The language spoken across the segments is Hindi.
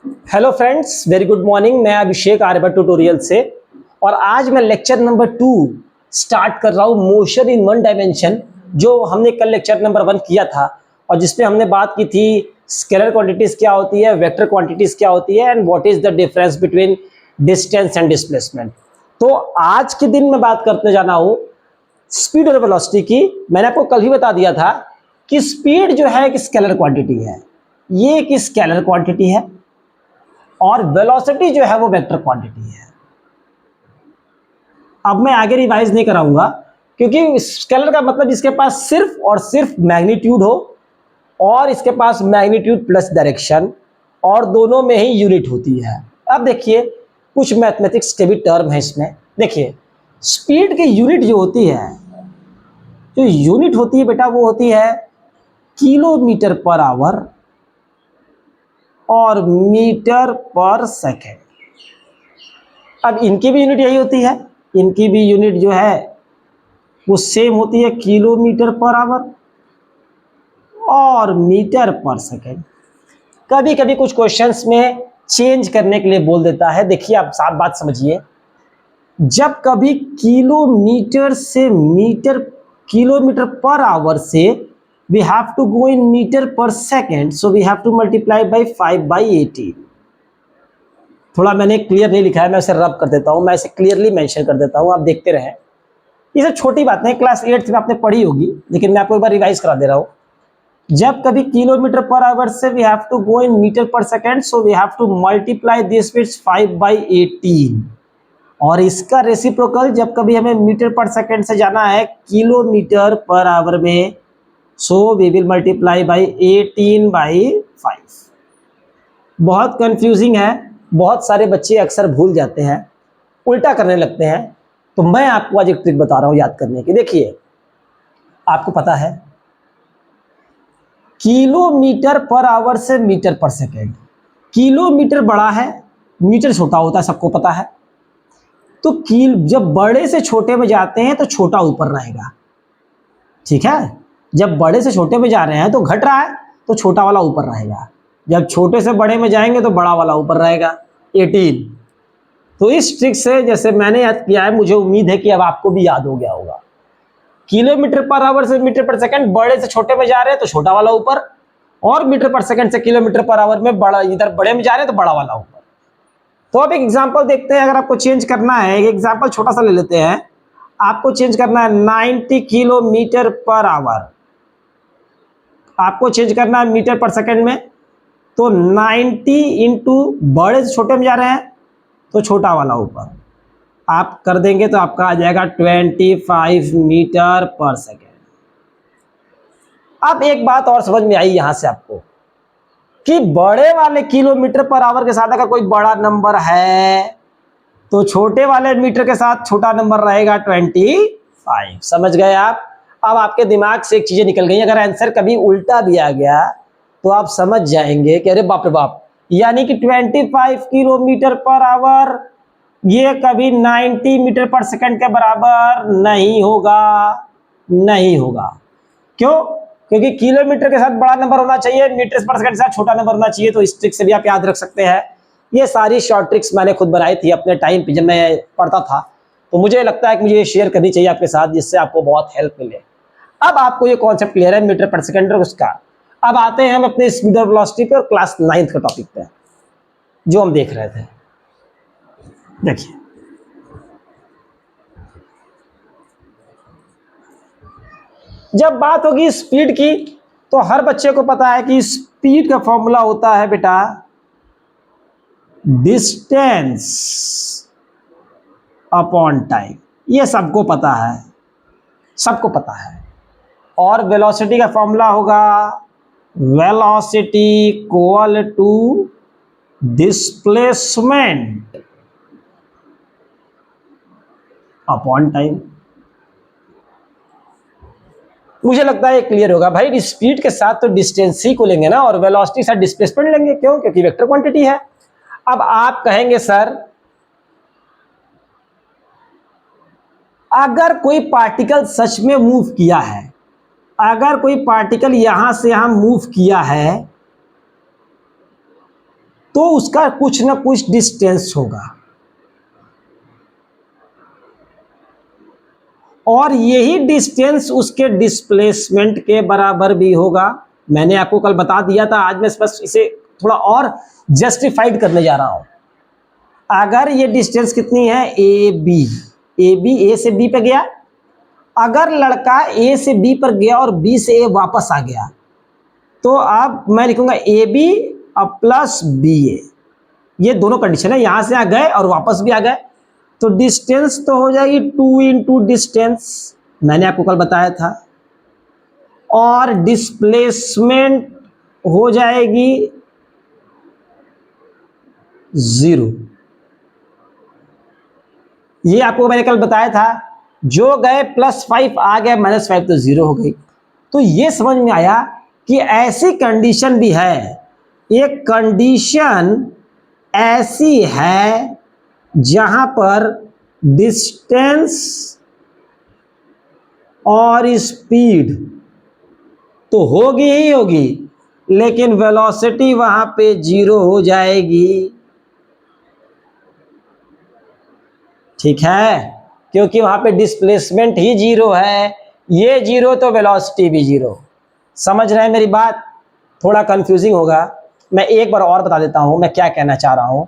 Hello friends, very good morning. मैं अभिषेक आर्यभट्ट ट्यूटोरियल से और आज मैं लेक्चर नंबर 2 स्टार्ट कर रहा हूँ, मोशन इन वन डायमेंशन। जो हमने कल लेक्चर नंबर 1 किया था और जिसमें हमने बात की थी स्केलर क्वांटिटीज क्या होती है, वेक्टर क्वांटिटीज क्या होती है and what is the difference between distance and displacement. तो आज के दिन मैं बात करने जाना हूँ स्पीड और वेलोसिटी की। मैंने आपको कल ही बता दिया था कि स्पीड जो है एक स्केलर क्वांटिटी है, ये एक स्केलर क्वांटिटी है और वेलोसिटी जो है वो वेक्टर क्वांटिटी है। अब मैं आगे रिवाइज नहीं कराऊंगा क्योंकि स्केलर का मतलब इसके पास सिर्फ और सिर्फ मैग्नीट्यूड हो और इसके पास मैग्नीट्यूड प्लस डायरेक्शन और दोनों में ही यूनिट होती है। अब देखिए कुछ मैथमेटिक्स के भी टर्म है इसमें। देखिए स्पीड की यूनिट जो होती है, जो यूनिट होती है बेटा, वो होती है किलोमीटर पर आवर और मीटर पर सेकेंड। अब इनकी भी यूनिट यही होती है, इनकी भी यूनिट जो है वो सेम होती है, किलोमीटर पर आवर और मीटर पर सेकेंड। कभी कभी कुछ क्वेश्चंस में चेंज करने के लिए बोल देता है। देखिए आप साफ बात समझिए, जब कभी किलोमीटर से मीटर, किलोमीटर पर आवर से we have to go in metre per second, so we have to multiply by 5/18। थोड़ा मैंने क्लियर नहीं लिखा है, मैं उसे रब कर देता हूं, मैं इसे क्लियरली मेंशन कर देता हूं, आप देखते रहें। ये सब छोटी बातें क्लास 8th में आपने पढ़ी होगी, लेकिन मैं आपको एक बार रिवाइज करा दे रहा हूं। जब कभी किलोमीटर पर आवर से we have to go in metre per second, so we have to multiply this with 5/18। और इसका रेसिप्रोकल जब कभी हमें मीटर पर सेकेंड से जाना है किलोमीटर पर आवर में, so we will multiply by 18/5। बहुत कंफ्यूजिंग है, बहुत सारे बच्चे अक्सर भूल जाते हैं, उल्टा करने लगते हैं। तो मैं आपको आज एक ट्रिक बता रहा हूं याद करने की। देखिए आपको पता है किलोमीटर पर आवर से मीटर पर सेकेंड, किलोमीटर बड़ा है, मीटर छोटा होता है, सबको पता है। तो जब बड़े से छोटे में जाते हैं तो छोटा ऊपर रहेगा, ठीक है। जब बड़े से छोटे में जा रहे हैं तो घट रहा है तो छोटा वाला ऊपर रहेगा, जब छोटे से बड़े में जाएंगे तो बड़ा वाला ऊपर रहेगा 18। तो इस ट्रिक से जैसे मैंने याद किया है, मुझे उम्मीद है कि अब आपको भी याद हो गया होगा। किलोमीटर पर आवर से मीटर पर सेकंड, बड़े से छोटे में जा रहे हैं तो छोटा वाला ऊपर, और मीटर पर सेकंड से किलोमीटर पर आवर में बड़ा, इधर बड़े में जा रहे हैं तो बड़ा वाला ऊपर। तो अब एक एग्जांपल देखते हैं। अगर आपको चेंज करना है, एक एग्जांपल छोटा सा ले लेते हैं। आपको चेंज करना है 90 किलोमीटर पर आवर, आपको चेंज करना है मीटर पर सेकंड में। तो 90 इंटू बड़े से छोटे में जा रहे हैं तो छोटा वाला ऊपर, आप कर देंगे तो आपका आ जाएगा 25 मीटर पर सेकेंड। अब एक बात और समझ में आई यहां से आपको कि बड़े वाले किलोमीटर पर आवर के साथ अगर कोई बड़ा नंबर है तो छोटे वाले मीटर के साथ छोटा नंबर रहेगा 25। समझ गए आप? अब आपके दिमाग से एक चीजें निकल गई। अगर आंसर कभी उल्टा दिया गया तो आप समझ जाएंगे कि अरे बाप रे बाप, यानी कि 25 किलोमीटर पर आवर ये कभी 90 मीटर पर सेकंड के बराबर नहीं होगा, नहीं होगा। क्यों? क्योंकि किलोमीटर के साथ बड़ा नंबर होना चाहिए, मीटर पर सेकंड के साथ छोटा नंबर होना चाहिए। तो इस ट्रिक से भी आप याद रख सकते हैं। ये सारी शॉर्ट ट्रिक्स मैंने खुद बनाई थी अपने टाइम पे जब मैं पढ़ता था, तो मुझे लगता है कि मुझे ये शेयर करनी चाहिए आपके साथ, जिससे आपको बहुत हेल्प मिले। अब आपको ये कॉन्सेप्ट क्लियर है मीटर पर सेकंड और उसका। अब आते हैं हम अपने स्पीड और वेलोसिटी पे और क्लास 9th के टॉपिक पे जो हम देख रहे थे। देखिए जब बात होगी स्पीड की तो हर बच्चे को पता है कि स्पीड का फॉर्मूला होता है बेटा डिस्टेंस अपॉन टाइम। ये सबको पता है, सबको पता है। और वेलोसिटी का फॉर्मूला होगा velocity equal to displacement upon time. मुझे लगता है क्लियर होगा भाई। स्पीड के साथ तो डिस्टेंस ही को लेंगे ना, और वेलोसिटी के साथ डिस्प्लेसमेंट लेंगे। क्यों? क्योंकि वेक्टर क्वांटिटी है। अब आप कहेंगे सर अगर कोई पार्टिकल सच में मूव किया है, अगर कोई पार्टिकल यहां से यहां मूव किया है तो उसका कुछ ना कुछ डिस्टेंस होगा, और यही डिस्टेंस उसके डिस्प्लेसमेंट के बराबर भी होगा। मैंने आपको कल बता दिया था, आज मैं बस इसे थोड़ा और जस्टिफाइड करने जा रहा हूं। अगर ये डिस्टेंस कितनी है, ए बी ए से बी पे गया, अगर लड़का ए से बी पर गया और बी से ए वापस आ गया, तो अब मैं लिखूंगा ए बी अब प्लस बी ए, ये दोनों कंडीशन है, यहां से आ गए और वापस भी आ गए, तो डिस्टेंस तो हो जाएगी 2 इंटू डिस्टेंस, मैंने आपको कल बताया था, और डिस्प्लेसमेंट हो जाएगी 0। ये आपको मैंने कल बताया था, जो गए +5 आ गए -5 तो 0 हो गई। तो ये समझ में आया कि ऐसी कंडीशन भी है, एक कंडीशन ऐसी है जहां पर डिस्टेंस और स्पीड तो होगी ही होगी, लेकिन वेलोसिटी वहां पे 0 हो जाएगी। ठीक है, क्योंकि वहां पे डिस्प्लेसमेंट ही 0 है, ये 0 तो वेलोसिटी भी 0। समझ रहे हैं मेरी बात? थोड़ा कंफ्यूजिंग होगा, मैं एक बार और बता देता हूं मैं क्या कहना चाह रहा हूं।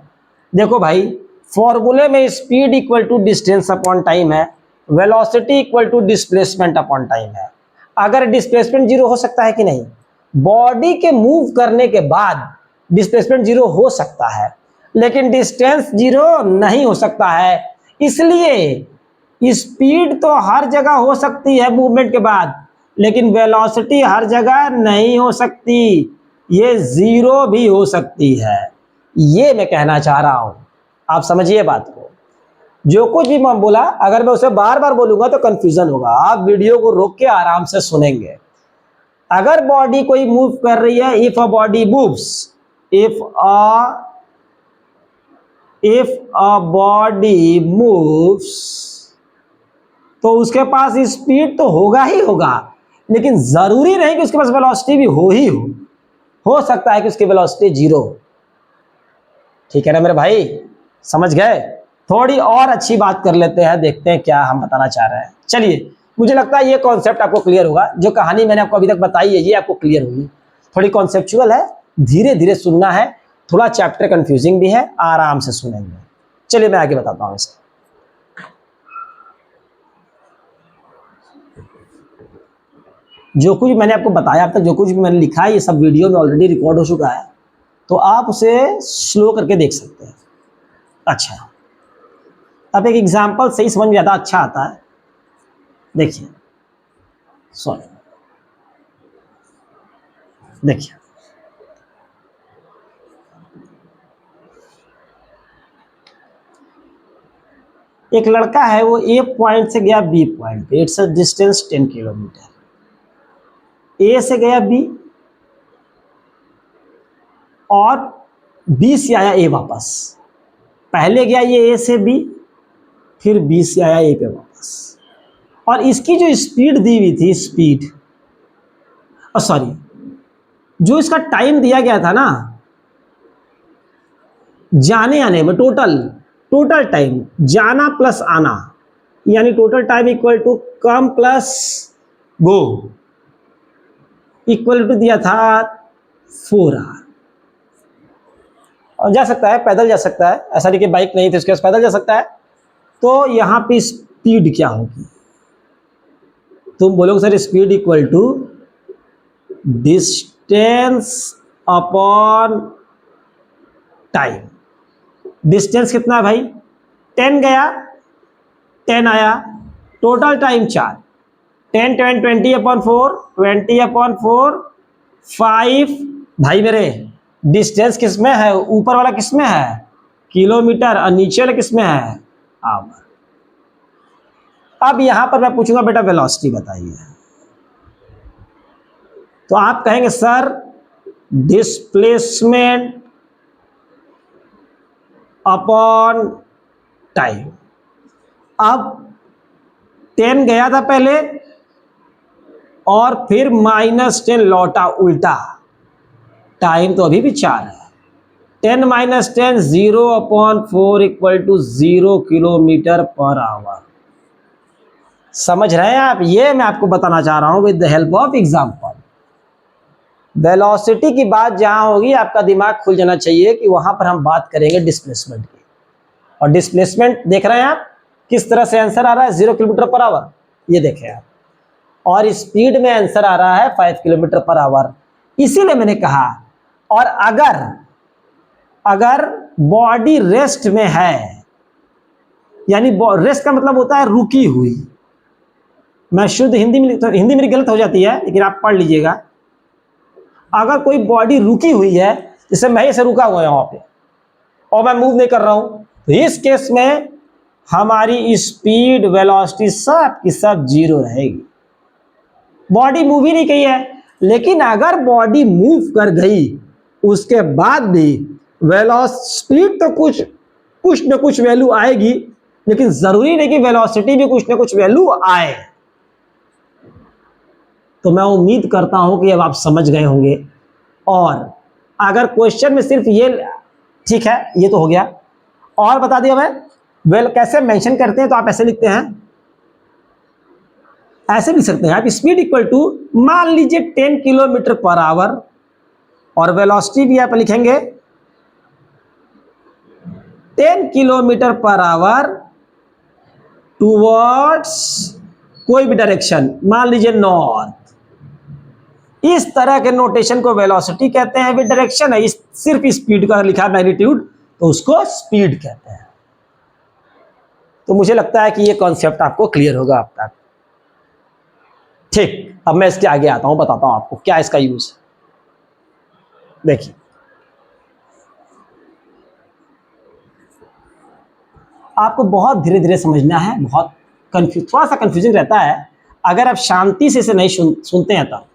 देखो भाई, फॉर्मूले में speed equal to distance upon time है, velocity equal to displacement upon time है। अगर डिस्प्लेसमेंट 0 हो सकता है कि नहीं? बॉडी के मूव करने के बाद डिस्प्लेसमेंट 0 हो सकता है, लेकिन डिस्टेंस 0 नहीं हो सकता है। इसलिए स्पीड तो हर जगह हो सकती है मूवमेंट के बाद, लेकिन वेलोसिटी हर जगह नहीं हो सकती, ये 0 भी हो सकती है। ये मैं कहना चाह रहा हूं, आप समझिए बात को। जो कुछ भी मैं बोला, अगर मैं उसे बार बार बोलूंगा तो कंफ्यूजन होगा, आप वीडियो को रोक के आराम से सुनेंगे। अगर बॉडी कोई मूव कर रही है, if a body moves, if a body moves, तो उसके पास स्पीड तो होगा ही होगा, लेकिन जरूरी नहीं कि उसके पास वेलोसिटी भी हो ही हो सकता है कि उसकी वेलोसिटी 0। ठीक है ना मेरे भाई, समझ गए? थोड़ी और अच्छी बात कर लेते हैं, देखते हैं क्या हम बताना चाह रहे हैं। चलिए, मुझे लगता है ये कॉन्सेप्ट आपको क्लियर होगा, जो कहानी मैंने आपको अभी तक बताई है ये आपको क्लियर होगी। थोड़ी कॉन्सेप्चुअल है, धीरे धीरे सुनना है, थोड़ा चैप्टर कंफ्यूजिंग भी है, आराम से सुनेंगे। चलिए मैं आगे बताता हूं इसे। जो कुछ मैंने आपको बताया अब तक, जो कुछ भी मैंने लिखा है, ये सब वीडियो में ऑलरेडी रिकॉर्ड हो चुका है, तो आप उसे स्लो करके देख सकते हैं। अच्छा, अब एक एग्जांपल सही समझ में ज़्यादा अच्छा आता है, देखिए, सॉरी, देखिए, एक लड़का है, वो ए पॉइंट से गया बी पॉइंट पे, इट्स अ डिस्टेंस 10 किलोमीटर। ए से गया बी और बी से आया ए वापस। पहले गया ये ए से बी, फिर बी से आया ए पे वापस, और इसकी जो स्पीड दी हुई थी, स्पीड, सॉरी, जो इसका टाइम दिया गया था ना जाने आने में, टोटल टाइम, जाना प्लस आना, यानी total time equal to come plus go, equal to दिया था 4 आवर। और जा सकता है, पैदल जा सकता है, ऐसा नहीं कि बाइक नहीं थी उसके पास, पैदल जा सकता है। तो यहां पे स्पीड क्या होगी? तुम बोलोगे sir speed equal to distance upon time. Distance कितना है भाई? 10 गया, 10 आया, टोटल टाइम 4, 10 10 20 अपॉन 4, 20 अपॉन 4, 5। भाई मेरे, डिस्टेंस किस में है? ऊपर वाला किस में है? किलोमीटर, और नीचे वाला किस में है? आवर। अब यहां पर मैं पूछूंगा बेटा वेलोसिटी बताइए, तो आप कहेंगे सर डिस्प्लेसमेंट अपॉन टाइम। अब 10 गया था पहले और फिर -10 लौटा उल्टा, टाइम तो अभी भी 4 है। 10 minus 10 0/4 equal to 0 kilometre per hour. समझ रहे हैं आप? ये मैं आपको बताना चाह रहा हूं with the help of example. Velocity की बात जहां होगी आपका दिमाग खुल जाना चाहिए कि वहां पर हम बात करेंगे डिस्प्लेसमेंट की। और डिस्प्लेसमेंट देख रहे हैं आप किस तरह से आंसर आ रहा है, 0 किलोमीटर पर आवर, ये देखें आप। और स्पीड में आंसर आ रहा है 5 किलोमीटर पर आवर। इसीलिए मैंने कहा, और अगर बॉडी रेस्ट में है, यानी रेस्ट का मतलब होता है रुकी हुई। मैं शुद्ध हिंदी में, तो हिंदी मेरी गलत हो जाती है लेकिन आप पढ़ लीजिएगा। अगर कोई बॉडी रुकी हुई है, जैसे मैं ऐसे रुका हुआ है वहां पे और मैं मूव नहीं कर रहा हूं, तो इस केस में हमारी स्पीड वेलोसिटी सब की सब 0 रहेगी। बॉडी मूव ही नहीं की है। लेकिन अगर बॉडी मूव कर गई उसके बाद भी स्पीड तो कुछ न कुछ वैल्यू आएगी, लेकिन जरूरी नहीं कि वेलोसिटी भी कुछ न कुछ वैल्यू आए। तो मैं उम्मीद करता हूं कि अब आप समझ गए होंगे। और अगर क्वेश्चन में सिर्फ ये, ठीक है ये तो हो गया, और बता दिया मैं कैसे मेंशन करते हैं, तो आप ऐसे लिखते हैं, ऐसे लिख सकते हैं आप, स्पीड इक्वल टू मान लीजिए 10 किलोमीटर पर आवर, और वेलोसिटी भी आप लिखेंगे 10 किलोमीटर पर आवर टूवर्ड्स कोई भी डायरेक्शन, मान लीजिए नॉर्थ। इस तरह के नोटेशन को वेलोसिटी कहते हैं। विद डायरेक्शन है, सिर्फ स्पीड का लिखा मैग्नीट्यूड, तो उसको स्पीड कहते हैं। तो मुझे लगता है कि ये कॉन्सेप्ट आपको क्लियर होगा अब तक। ठीक, अब मैं इसके आगे आता हूं, बताता हूं आपको क्या इसका यूज है। देखिए, आपको बहुत धीरे धीरे समझना है, बहुत थोड़ा सा कंफ्यूजिंग रहता है अगर आप शांति से इसे नहीं सुनते हैं तब।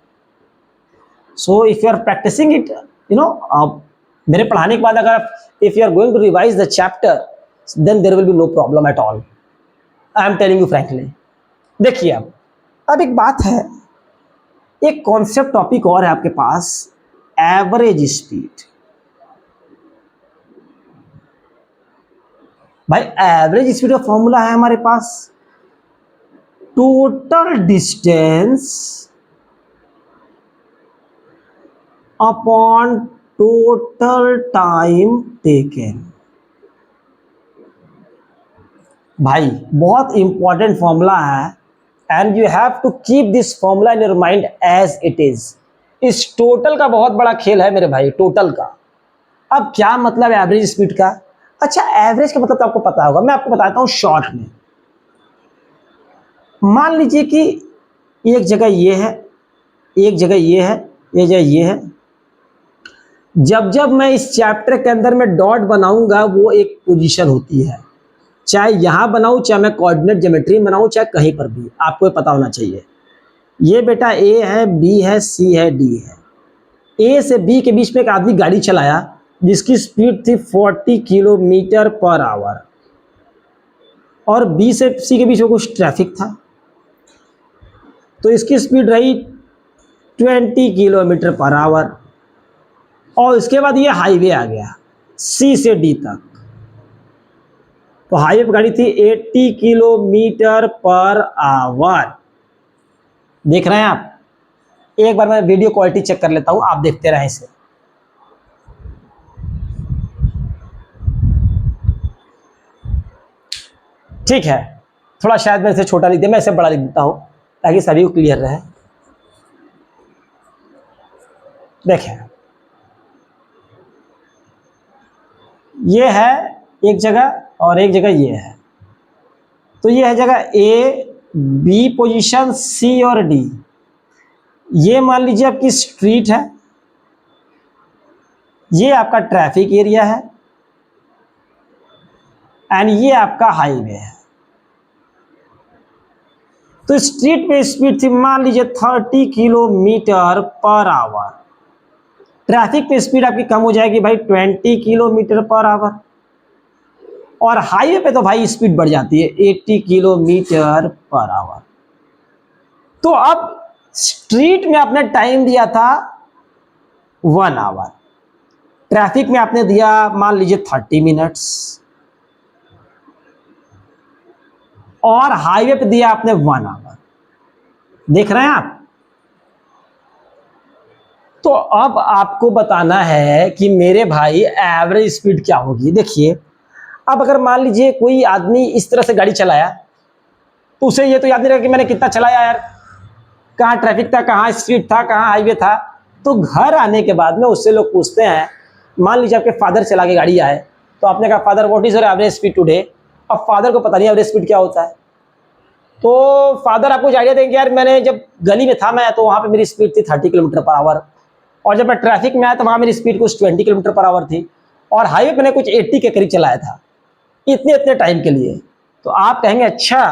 So if you are practising it, you know, मेरे पढ़ाने के बाद अगर आप, if you are going to revise the chapter, then there will be no problem at all. I am telling you frankly. देखिए, अब एक बात है, एक कॉन्सेप्ट टॉपिक और है आपके पास, एवरेज स्पीड। भाई एवरेज स्पीड का फॉर्मूला है हमारे पास, total distance upon total time taken. भाई बहुत इंपॉर्टेंट फॉर्मूला है, and you have to keep this formula in your mind as it is. इस टोटल का बहुत बड़ा खेल है मेरे भाई, टोटल का। अब क्या मतलब एवरेज स्पीड का? अच्छा, एवरेज का मतलब तो आपको पता होगा, मैं आपको बताता हूं शॉर्ट में। मान लीजिए कि एक जगह ये है, एक जगह ये है, एक जगह ये है। जब जब मैं इस चैप्टर के अंदर में डॉट बनाऊंगा, वो एक पोजीशन होती है, चाहे यहां बनाऊं, चाहे मैं कोऑर्डिनेट ज्योमेट्री बनाऊं, चाहे कहीं पर भी, आपको पता होना चाहिए। ये बेटा ए है, बी है, सी है, डी है। ए से बी के बीच में एक आदमी गाड़ी चलाया जिसकी स्पीड थी 40 किलोमीटर पर आवर, और बी से सी के बीच में कुछ ट्रैफिक था, तो इसकी स्पीड रही 20 किलोमीटर पर आवर। और इसके बाद ये हाईवे आ गया सी से डी तक, तो हाईवे पर गाड़ी थी 80 किलोमीटर पर आवर। देख रहे हैं आप? एक बार मैं वीडियो क्वालिटी चेक कर लेता हूं, आप देखते रहें इसे। ठीक है, थोड़ा शायद मैं इसे छोटा लिख दिया, मैं इसे बड़ा लिख देता हूं ताकि सभी को क्लियर रहे। देखें, ये है एक जगह और एक जगह ये है, तो ये है जगह ए, बी पोजीशन, सी और डी। ये मान लीजिए आपकी स्ट्रीट है, ये आपका ट्रैफिक एरिया है, एंड ये आपका हाईवे है। तो स्ट्रीट पे स्पीड थी मान लीजिए 30 किलोमीटर पर आवर। ट्रैफिक पे स्पीड आपकी कम हो जाएगी भाई 20 किलोमीटर पर आवर, और हाईवे पे तो भाई स्पीड बढ़ जाती है 80 किलोमीटर पर आवर। तो अब स्ट्रीट में आपने टाइम दिया था 1 आवर, ट्रैफिक में आपने दिया मान लीजिए 30 मिनट्स, और हाईवे पे दिया आपने 1 आवर। देख रहे हैं आप? तो अब आपको बताना है कि मेरे भाई एवरेज स्पीड क्या होगी। देखिए, अब अगर मान लीजिए कोई आदमी इस तरह से गाड़ी चलाया तो उसे ये तो याद नहीं रहेगा कि मैंने कितना चलाया यार, कहाँ ट्रैफिक था, कहाँ स्ट्रीट था, कहाँ हाईवे था। तो घर आने के बाद में उससे लोग पूछते हैं, मान लीजिए आपके फादर चला के गाड़ी आए, तो आपने कहा father what is your average speed today. अब फादर को पता नहीं एवरेज स्पीड क्या होता है, तो फादर आपको आइडिया देंगे यार मैंने जब गली में था मैं तो वहाँ पे मेरी स्पीड थी 30 किलोमीटर पर आवर, और जब मैं ट्रैफिक में आया तो वहाँ मेरी स्पीड कुछ 20 किलोमीटर पर आवर थी, और हाईवे पे मैंने कुछ 80 के करीब चलाया था इतने इतने टाइम के लिए। तो आप कहेंगे अच्छा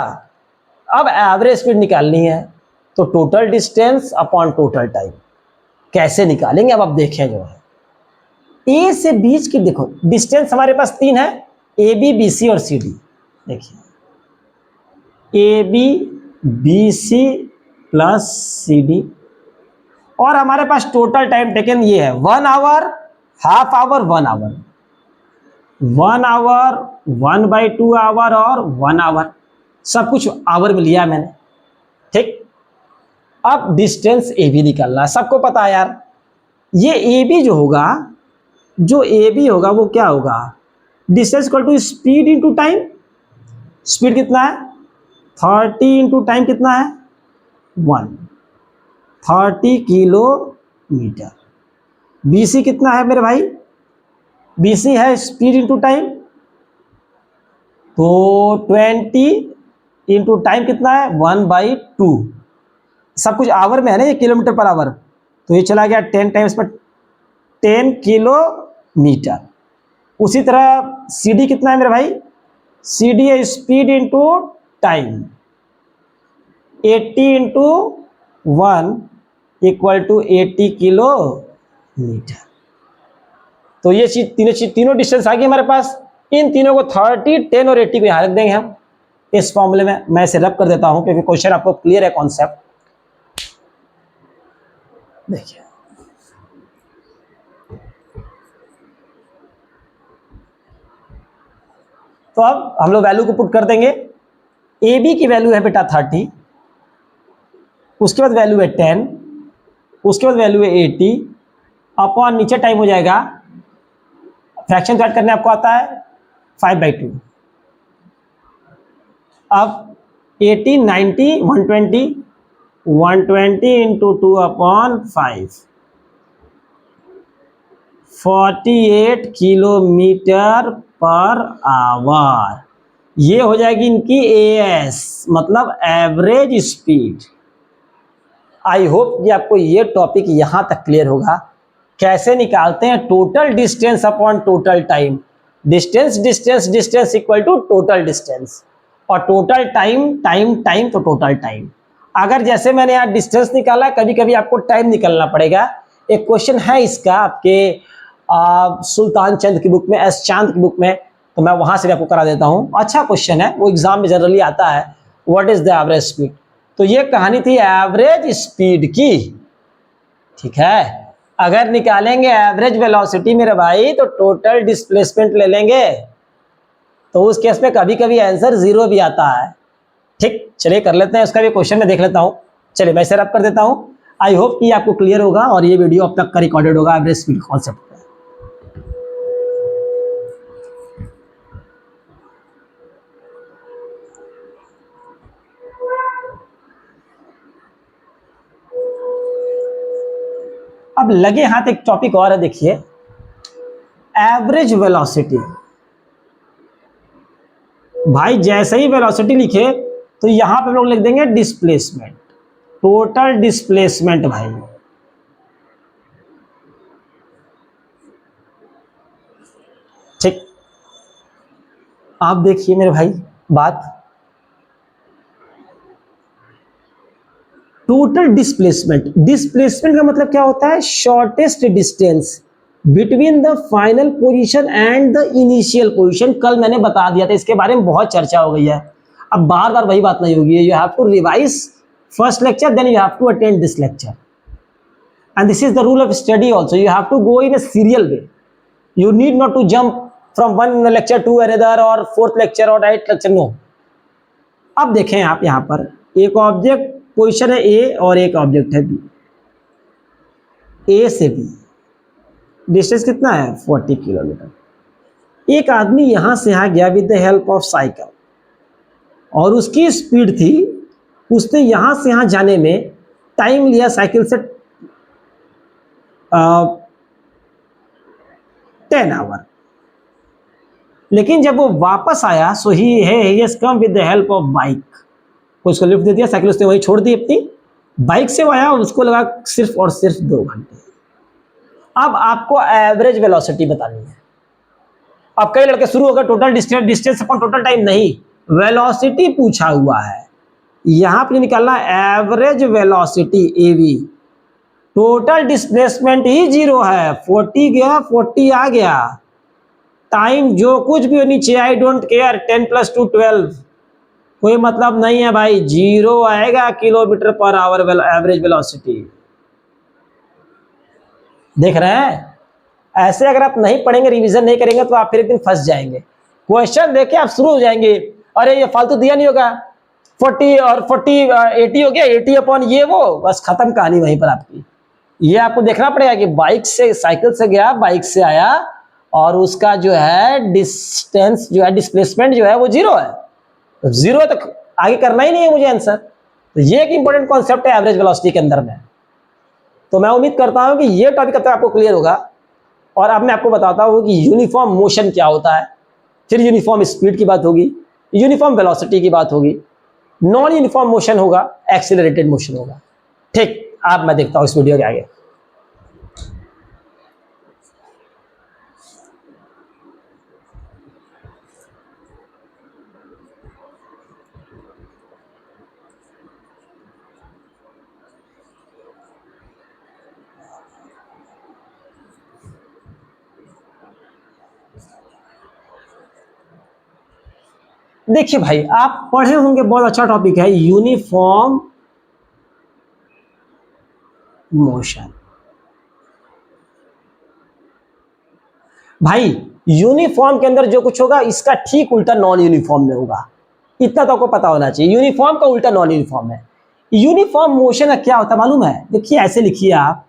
अब एवरेज स्पीड निकालनी है तो total distance upon total time कैसे निकालेंगे। अब आप देखें जो है ए से बीच की, देखो डिस्टेंस हमारे पास 3 है, ए बी बी सी और सी डी। देखिए A B B C plus C D, और हमारे पास टोटल टाइम टेकन ये है 1 hour, half hour, 1 hour, 1 hour, 1/2 hour और 1 आवर, सब कुछ आवर में लिया मैंने। ठीक, अब डिस्टेंस ए बी निकालना है, सबको पता है यार ये ए बी जो होगा, जो ए बी होगा वो क्या होगा, distance equal to speed into time. Speed कितना है 30 इंटू टाइम कितना है 130 किलोमीटर। बी सी कितना है मेरे भाई, बी सी है स्पीड इंटू टाइम, तो 20 इंटू टाइम कितना है 1/2, सब कुछ आवर में है ना, ये किलोमीटर पर आवर, तो ये चला गया 10 टाइम्स पर 10 किलोमीटर। उसी तरह सी डी कितना है मेरे भाई, सी डी है speed into time, 80 into 1 equal to 80 kilometre. तो ये तीनों डिस्टेंस आ गई हमारे पास। इन तीनों को 30, 10 और 80 को यहाँ रख देंगे हम इस फॉर्मूले में। मैं इसे रब कर देता हूं क्योंकि क्वेश्चन आपको क्लियर है कॉन्सेप्ट। देखिए तो अब हम लोग वैल्यू को पुट कर देंगे। ए बी की वैल्यू है बेटा 30, उसके बाद वैल्यू है 10, उसके बाद वैल्यू है 80 अपॉन नीचे टाइम हो जाएगा, फ्रैक्शन ऐड करने आपको आता है 5/2। अब 80, 90, 120 into 2 upon 5, 48 kilometre per our. ये हो जाएगी इनकी एएस, मतलब एवरेज स्पीड। आई होप कि आपको ये टॉपिक यहां तक क्लियर होगा, कैसे निकालते हैं total distance upon total time. Distance distance distance equal to total distance, और टोटल टाइम टाइम टाइम तो टोटल टाइम। अगर जैसे मैंने यहाँ डिस्टेंस निकाला, कभी कभी आपको टाइम निकालना पड़ेगा। एक क्वेश्चन है इसका आपके सुल्तान चंद की बुक में, एस चांद की बुक में, तो मैं वहां से भी आपको करा देता हूं। अच्छा क्वेश्चन है, वो एग्जाम में जनरली आता है, what is the average speed. तो ये कहानी थी एवरेज स्पीड की। ठीक है, अगर निकालेंगे एवरेज वेलोसिटी मेरे भाई तो टोटल डिस्प्लेसमेंट ले लेंगे, तो उस केस में कभी कभी आंसर 0 भी आता है। ठीक, चलिए कर लेते हैं, उसका भी क्वेश्चन मैं देख लेता हूं। चलिए मैं इसे रब कर देता हूं। आई होप कि आपको क्लियर होगा और ये वीडियो अब तक का रिकॉर्डेड होगा एवरेज स्पीड कॉन्सेप्ट पे। अब लगे हाथ एक टॉपिक और है, देखिए एवरेज वेलोसिटी। भाई जैसे ही वेलोसिटी लिखे तो यहां पे लोग लिख देंगे डिस्प्लेसमेंट, टोटल डिस्प्लेसमेंट। भाई ठीक, आप देखिए मेरे भाई बात, टोटल डिस्प्लेसमेंट। डिस्प्लेसमेंट का मतलब क्या होता है, shortest distance between the final position and the initial position. कल मैंने बता दिया था, इसके बारे में बहुत चर्चा हो गई है, अब बार बार वही बात नहीं होगी। You have to revise first lecture, then you have to attend this lecture, and this is the rule of study also, you have to go in a serial way. You need not to jump from one lecture to another or fourth lecture or eighth lecture, no. अब देखें आप यहाँ पर एक ऑब्जेक्ट पोजीशन है ए और एक ऑब्जेक्ट है बी, ए से बी डिस्टेंस कितना है 40 किलोमीटर। एक आदमी यहाँ से यहाँ गया with the help of cycle और उसकी स्पीड थी, उसने यहाँ से यहाँ जाने में टाइम लिया साइकिल से 10 आवर, लेकिन जब वो वापस आया so he has come with the help of bike, उसको लिफ्ट दे दिया, साइकिल उसने वहीं छोड़ दी अपनी, बाइक से वो आया, उसको लगा सिर्फ और सिर्फ 2 घंटे। अब आपको एवरेज वेलोसिटी बतानी है। अब कई लड़के शुरू होकर total distance upon total time, नहीं, वेलोसिटी पूछा हुआ है, यहां पे निकालना एवरेज वेलोसिटी एवी, टोटल डिस्प्लेसमेंट ही 0 है, 40 गया 40 आ गया, टाइम जो कुछ भी हो नीचे आई डोंट केयर, 10 + 2 12, कोई मतलब नहीं है भाई, 0 आएगा kilometre per our average velocity. देख रहे हैं, ऐसे अगर आप नहीं पढ़ेंगे, रिवीजन नहीं करेंगे तो आप फिर एक दिन फंस जाएंगे। क्वेश्चन देखे आप शुरू हो जाएंगे, अरे ये फालतू दिया नहीं होगा, 40 और 40 80 हो गया, 80 अपॉन ये वो, बस खत्म कहानी वहीं पर आपकी। ये आपको देखना पड़ेगा कि बाइक से साइकिल से गया, बाइक से आया और उसका जो है डिस्टेंस जो है डिस्प्लेसमेंट जो है वो 0 है, तो 0 है तो आगे करना ही नहीं है मुझे आंसर। तो ये एक इंपॉर्टेंट कॉन्सेप्ट है एवरेज वेलोसिटी के अंदर में। तो मैं उम्मीद करता हूं कि ये टॉपिक अब तक आपको क्लियर होगा। और अब मैं आपको बताता हूं कि यूनिफॉर्म मोशन क्या होता है, फिर यूनिफॉर्म स्पीड की बात होगी, यूनिफॉर्म वेलोसिटी की बात होगी, नॉन यूनिफॉर्म मोशन होगा, एक्सीलरेटेड मोशन होगा। ठीक, अब मैं देखता हूं इस वीडियो के आगे। देखिए भाई, आप पढ़े होंगे, बहुत अच्छा टॉपिक है यूनिफॉर्म मोशन। भाई यूनिफॉर्म के अंदर जो कुछ होगा इसका ठीक उल्टा नॉन यूनिफॉर्म में होगा, इतना तो आपको पता होना चाहिए। यूनिफॉर्म का उल्टा नॉन यूनिफॉर्म है। यूनिफॉर्म मोशन का क्या होता है मालूम है? देखिए ऐसे लिखिए आप,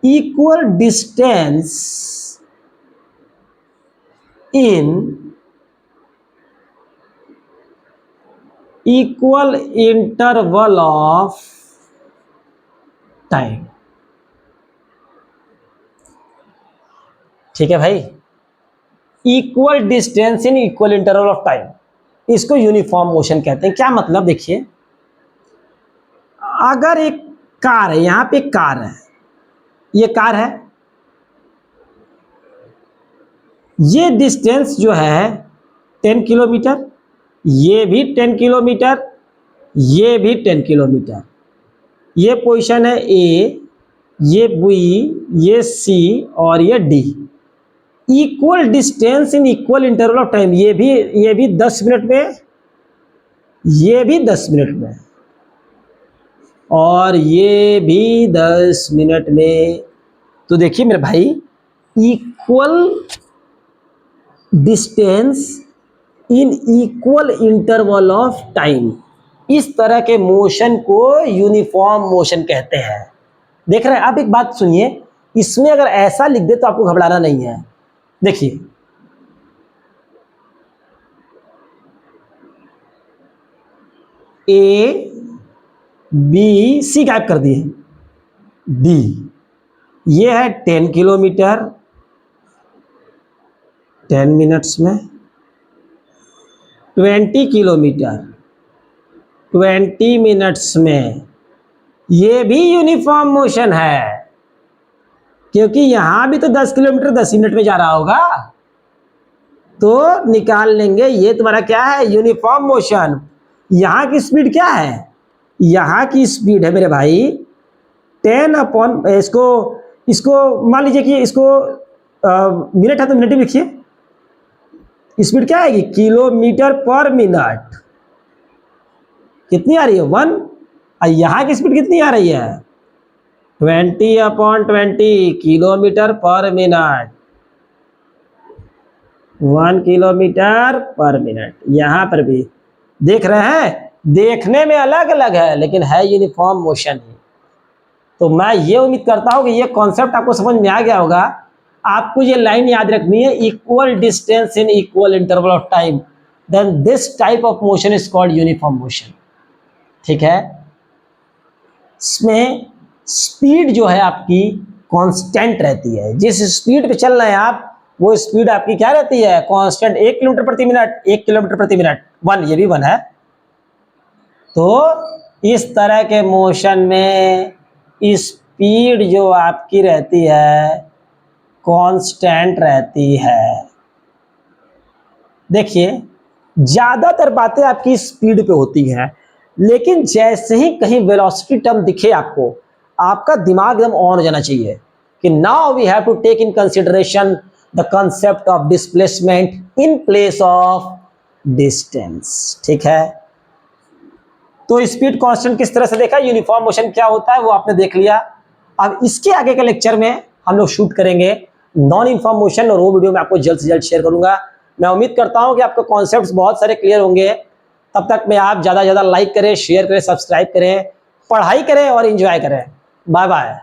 equal distance in equal interval of time. ठीक है भाई, equal distance in equal interval of time, इसको यूनिफॉर्म मोशन कहते हैं। क्या मतलब? देखिए, अगर एक कार है, यहां पे कार है, ये कार है, ये डिस्टेंस जो है 10 किलोमीटर, ये भी 10 किलोमीटर, ये भी 10 किलोमीटर, ये पोजीशन है ए, ये बी, ये सी और ये D. Equal distance in equal interval of time, ये भी 10 मिनट में, ये भी 10 मिनट में और ये भी 10 मिनट में। तो देखिए मेरे भाई, equal distance in equal interval of time, इस तरह के मोशन को यूनिफॉर्म मोशन कहते हैं। देख रहे हैं आप? एक बात सुनिए, इसमें अगर ऐसा लिख दे तो आपको घबराना नहीं है। देखिए, ए बी सी गायब कर दिए, डी, ये है 10 किलोमीटर 10 मिनट्स में, 20 किलोमीटर 20 मिनट्स में, ये भी यूनिफॉर्म मोशन है, क्योंकि यहां भी तो 10 किलोमीटर 10 मिनट में जा रहा होगा, तो निकाल लेंगे। ये तुम्हारा क्या है? Uniform motion. यहां की स्पीड क्या है? यहां की स्पीड है मेरे भाई 10 अपॉन, इसको मान लीजिए कि इसको मिनट है तो मिनट ही लिखिए। स्पीड क्या आएगी? किलोमीटर पर मिनट। कितनी आ रही है? 1। और यहां की स्पीड कितनी आ रही है? 20/20 किलोमीटर पर मिनट, 1 किलोमीटर पर मिनट। यहां पर भी देख रहे हैं, देखने में अलग अलग है लेकिन है यूनिफॉर्म मोशन ही। तो मैं ये उम्मीद करता हूं कि ये कॉन्सेप्ट आपको समझ में आ गया होगा। आपको ये लाइन याद रखनी है, equal distance in equal interval of time, then this type of motion is called uniform motion. ठीक है, इसमें स्पीड जो है आपकी कांस्टेंट रहती है। जिस स्पीड पे चल रहे हैं आप, वो स्पीड आपकी क्या रहती है, कांस्टेंट। 1 किलोमीटर प्रति मिनट, 1 किलोमीटर प्रति मिनट, 1, ये भी 1 है। तो इस तरह के मोशन में स्पीड जो आपकी रहती है कांस्टेंट रहती है। देखिए, ज्यादातर बातें आपकी स्पीड पे होती हैं, लेकिन जैसे ही कहीं वेलोसिटी टर्म दिखे आपको, आपका दिमाग एकदम ऑन हो जाना चाहिए कि now we have to take in consideration the concept of displacement in place of distance. ठीक है, तो स्पीड कांस्टेंट किस तरह से देखा, यूनिफॉर्म मोशन क्या होता है वो आपने देख लिया। अब इसके आगे के लेक्चर में हम लोग शूट करेंगे नॉन यूनिफॉर्म मोशन, और वो वीडियो मैं आपको जल्द से जल्द शेयर करूंगा। मैं उम्मीद करता हूं कि आपको कॉन्सेप्ट्स बहुत सारे क्लियर होंगे। तब तक में आप ज़्यादा से ज़्यादा लाइक करें, शेयर करें, सब्सक्राइब करें, पढ़ाई करें और एंजॉय करें। Bye bye.